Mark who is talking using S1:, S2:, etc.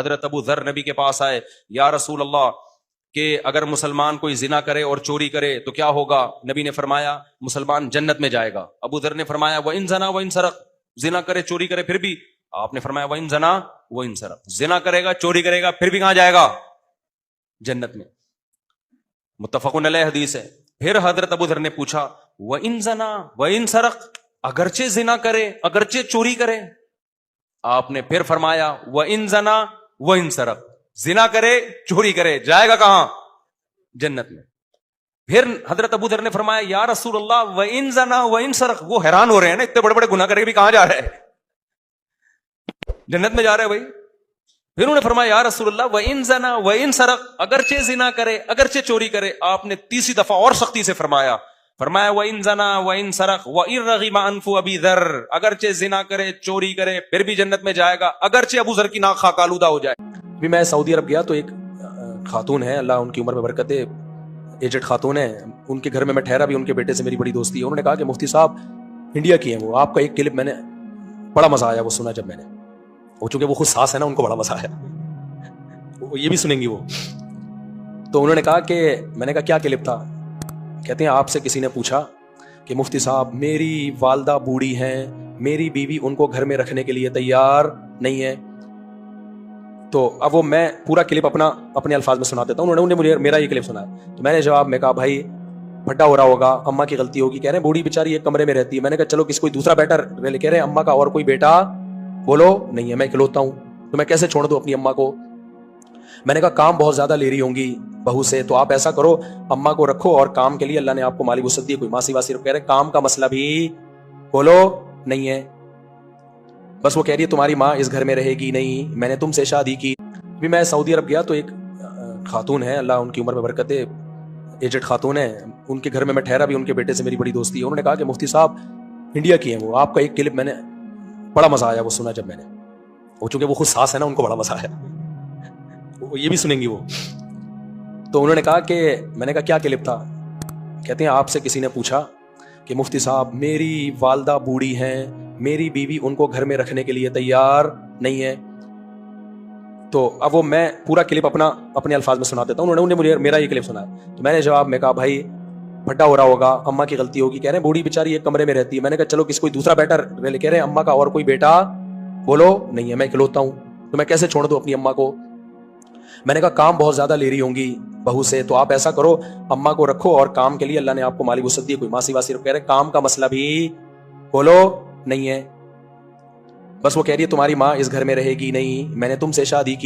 S1: حضرت ابو ذر نبی کے پاس آئے، یا رسول اللہ کہ اگر مسلمان کوئی زنا کرے اور چوری کرے تو کیا ہوگا؟ نبی نے فرمایا مسلمان جنت میں جائے گا۔ ابو ذر نے فرمایا وَإِن زنا وَإِن سرق، زنا کرے چوری کرے پھر بھی؟ آپ نے فرمایا وَإِن زنا وَإِن سرق، زنا کرے گا چوری کرے گا پھر بھی کہاں جائے گا؟ جنت میں۔ متفقن علیہ حدیث ہے۔ پھر حضرت ابو ذر نے پوچھا وَإِن زنا وَإِن سرق، اگرچہ زنا کرے اگرچہ چوری کرے؟ آپ نے پھر فرمایا وَإِن زنا وَإِن سرق، زنا کرے چوری کرے جائے گا کہاں؟ جنت میں۔ پھر حضرت ابو ذر نے فرمایا یا رسول اللہ وَإِن زنا وَإِن سرق، وہ حیران ہو رہے ہیں نا، اتنے بڑے بڑے گناہ کرے بھی کہاں جا رہے ہیں؟ جنت میں جا رہے ہیں بھائی۔ پھر انہوں نے فرمایا یا رسول اللہ وَإِن زنا وَإِن سرق، اگرچہ زنا کرے اگرچہ چوری کرے؟ آپ نے تیسری دفعہ اور سختی سے فرمایا وَإِن زنا وَإِن سرق وَإِن رَغِمَ أَنْفُ أَبِي ذَرٍ، اگرچہ زنا کرے چوری کرے پھر بھی جنت میں جائے گا، اگرچہ ابو ذر کی ناک خاک آلودہ ہو جائے۔
S2: بھی میں سعودی عرب گیا تو ایک خاتون ہے، اللہ ان کی عمر میں برکت ہے، ایجڈ خاتون ہے، ان کے گھر میں ٹھہرا بھی، ان کے بیٹے سے میری بڑی دوستی ہے۔ انہوں نے کہا کہ مفتی صاحب انڈیا کی ہیں وہ، آپ کا ایک کلپ میں نے بڑا مزہ آیا وہ سنا، جب میں نے وہ چونکہ وہ خود ساس ہے نا، ان کو بڑا مزہ آیا، یہ بھی سنیں گی وہ۔ تو انہوں نے کہا کہ میں نے کہا کیا کلپ تھا؟ کہتے ہیں آپ سے کسی نے پوچھا کہ مفتی صاحب میری والدہ بوڑھی ہیں، میری بیوی ان کو گھر میں رکھنے کے لیے تیار نہیں ہے، تو اب وہ میں پورا کلپ اپنے الفاظ میں سنا دیتا ہوں۔ انہوں نے مجھے میرا یہ کلپ سنا، تو میں نے جواب میں کہا بھائی پھٹا ہو رہا ہوگا، اماں کی غلطی ہوگی، کہہ رہے ہیں بوڑھی بیچاری ایک کمرے میں رہتی ہے۔ میں نے کہا چلو کسی کوئی دوسرا بیٹر، کہہ رہے ہیں اماں کا اور کوئی بیٹا بولو نہیں ہے، میں اکلوتا ہوں، تو میں کیسے چھوڑ دوں اپنی اماں کو؟ میں نے کہا کام بہت زیادہ لے رہی ہوں گی بہو سے، تو آپ ایسا کرو اماں کو رکھو، اور کام کے لیے اللہ نے آپ کو مالی وسعت دی، کوئی ماسی واسی کہہ رہے کام کا مسئلہ بھی بولو نہیں ہے، بس وہ کہہ رہی ہے تمہاری ماں اس گھر میں رہے گی نہیں، میں نے تم سے شادی کی۔ بھی میں سعودی عرب گیا تو ایک خاتون ہے، اللہ ان کی عمر میں برکت ہے، ایجڈ خاتون ہے، ان کے گھر میں ٹھہرا بھی، ان کے بیٹے سے میری بڑی دوستی ہے۔ انہوں نے کہا کہ مفتی صاحب انڈیا کی ہیں وہ، آپ کا ایک کلپ میں نے بڑا مزہ آیا وہ سنا، جب میں نے وہ چونکہ وہ خود ساس ہے نا، ان کو بڑا مزہ آیا، یہ بھی سنیں گی وہ۔ تو انہوں نے کہا کہ میں نے کہا کیا کلپ تھا؟ کہتے ہیں آپ سے کسی نے پوچھا کہ مفتی صاحب میری والدہ بوڑھی ہیں، میری بیوی ان کو گھر میں رکھنے کے لیے تیار نہیں ہے، تو اب وہ میں پورا کلپ اپنے الفاظ میں سنا دیتا ہوں۔ انہوں نے مجھے میرا یہ کلپ سنا، تو میں نے جواب میں کہا بھائی پھٹا ہو رہا ہوگا، اماں کی غلطی ہوگی، کہہ رہے ہیں بوڑھی بیچاری ایک کمرے میں رہتی ہے۔ میں نے کہا چلو کسی کوئی دوسرا بیٹر، کہہ رہے ہیں اماں کا اور کوئی بیٹا بولو نہیں ہے، میں اکلوتا ہوں، تو میں کیسے چھوڑ دوں اپنی اماں کو؟ میں نے کہا کام بہت زیادہ لے رہی ہوں گی بہو سے، تو آپ ایسا کرو اماں کو رکھو، اور کام کے لیے اللہ نے آپ کو مالی وسعت دی، کوئی ماسی واسی کہہ رہے کام کا مسئلہ بھی بولو نہیں ہے، بس وہ کہہ رہی ہے تمہاری ماں اس گھر میں رہے گی نہیں، میں نے تم سے شادی کی۔